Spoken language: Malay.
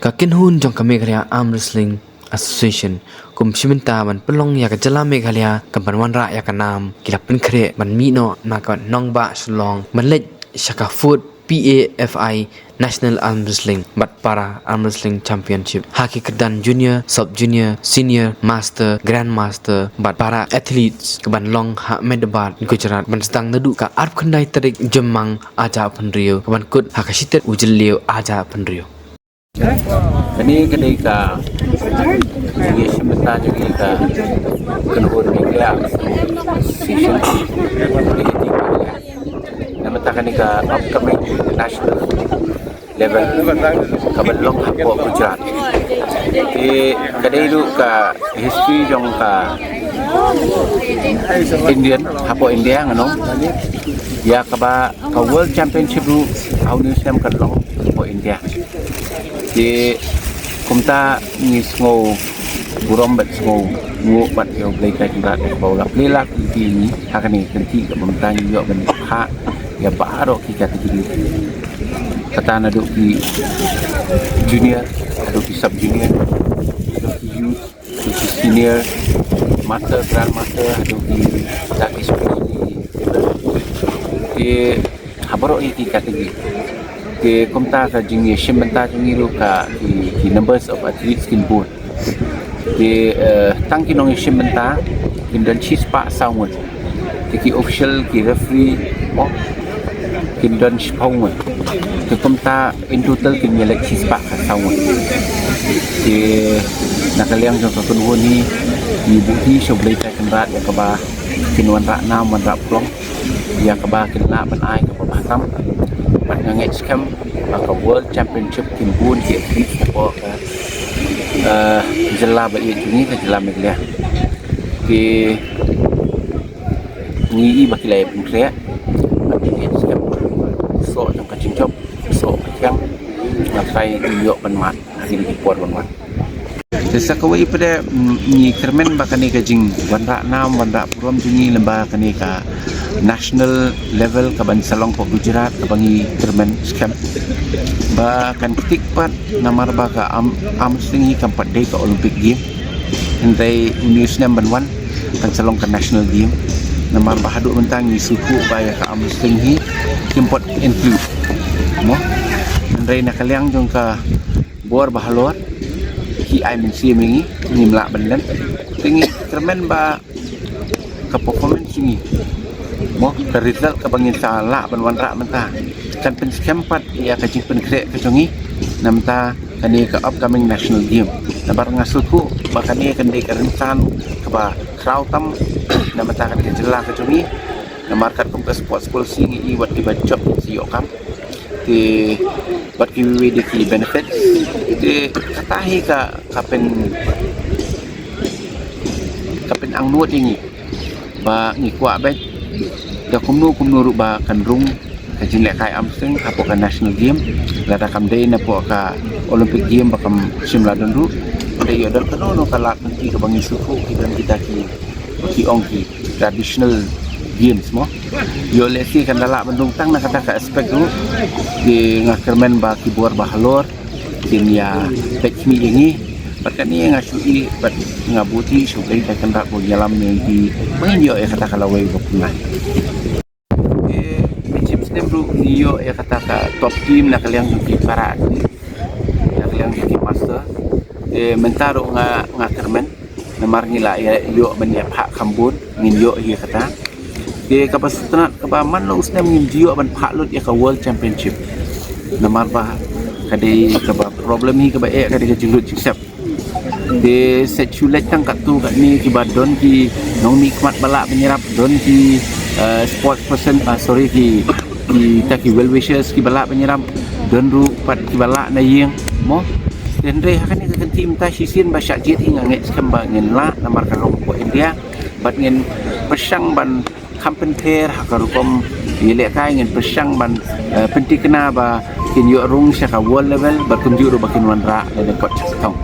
Kakin hun jong ka Meghalaya Arm Wrestling Association kum shiminta man pelong ya ka jala Meghalaya kampan wanra ya ka nam kilapin kre man mino na ka nongba sulong man lej shaka food PAFI National Arm Wrestling Bat Para Arm Wrestling Championship Haki Kedan Junior, Sub Junior, Senior, Master, Grandmaster Bat Para Athletes Keban Long Ha Medabat Gujarat Ban Sedang Nadu Ka Arp Kendai Terik Jemang Aja Penrio Keban Kut Hakasitet Ujelio Aja Penrio Kini kedai ka jadi sebentar jadi ka kenhur media session nama takkan ka upcoming national level kabalong hapo Gujarat di kedai itu ka history jong ka Indian hapo India nganong ya ka world championship ru au New Zealand ka long hapo India di kumta ni sngo burom bat sngo ngu bat yo blai ka kindat ko la plelak ti ni hakani kenti ka bamtang yo ban ha ya baro ki kategori kata na do ki junior do ki sub junior do ki youth do ki senior master grandmaster do ki taki di habaro ki kategori ke kumta ka jingi shimbanta jingi ru ka ki numbers of athletes kin board ke tangki nong shimbanta kin dan chispa saun ki official ki referee mo kin dan spong ke kumta in total kin yelek chispa ka saun ke nakaliang jong ka kunwo ni buti shoblai ka kenrat ya ka ba kin wan ra na wan ra plong ya ka ba kin la ban ai ka ba tam Pada next camp maka World Championship timbun di atlet apa jela bagi ini ke jela Meghalaya ke ni bagi lain pun saya bagi next camp so yang kacing job so yang ngapai yuk benmat hari ini puan benmat desa kawai pada ni kermen bahkan ni kajing wanra nam wanra puram jungi lembah kani ka national level kaban salong po Gujarat kabangi kermen scam bahkan ketik pat namar baka am singi kampat day ka Olympic game hentai New Zealand banwan kan salong ka national game namar bahadu bentang ni suku baya ka am singi kimpot include mo hentai nakaliang jong ka bor bahalor ki ai mensi mengi nimla bandan tingi kermen ba ka performance singi mo ka result ka bangin sala ban wanra menta kan pen skempat ya ka jing pen krek ka jongi namta kani ka upcoming national game nabar ngasulku bakani kan de ka rentan ka ba crowd tam namta kan jela ka jongi namar kat kom sports policy ngi wat ki ba job si okam ti wat ki we de ki benefit ti katahi ka kapen ang nuot ini ba ngi kwa ba da kumnu ruba kan rung ka jinlek kai amseng apo ka national game la da kam day na po ka Olympic game bakam simla don ru de yo dal kano no kala nanti ka bangi suku kita ki ongki traditional games mo yo lesi kan dala bendung tang na kata ka aspek ru di ngakermen ba ki buar bahalor din ya tekmi ini Bahkan ni ngasui bat ngabuti sugai tak kendak bo jalam ni menyo ya kata kalau wei punai. Macam snem bro niyo ya kata ka top team nak kaliang di para nak kaliang di master mentaro ngakermen namar ngila ya yo benya hak kambun ngin yo ya kata ke kapasitas kepaman lo snem ngin yo ban phak lut ya ka world championship namar ba kadai ka problem ni ka ba kadai ka jilut jisap de seculet tang kat tu kat ni kibat don ki nong nikmat balak menyerap don ki sports person ki taki well wishers ki balak menyerap don ru pat ki balak na yeng mo den re hakan ni kan tim ta sisin ba syak jit ing ngai skamba ngin la namar kan long po India bat ngin pesang ban kampen ter hakarukom ile kai ngin pesang ban penti kena ba kin yo rung syaka world level ba kunjuru bakin wanra dan kot chatong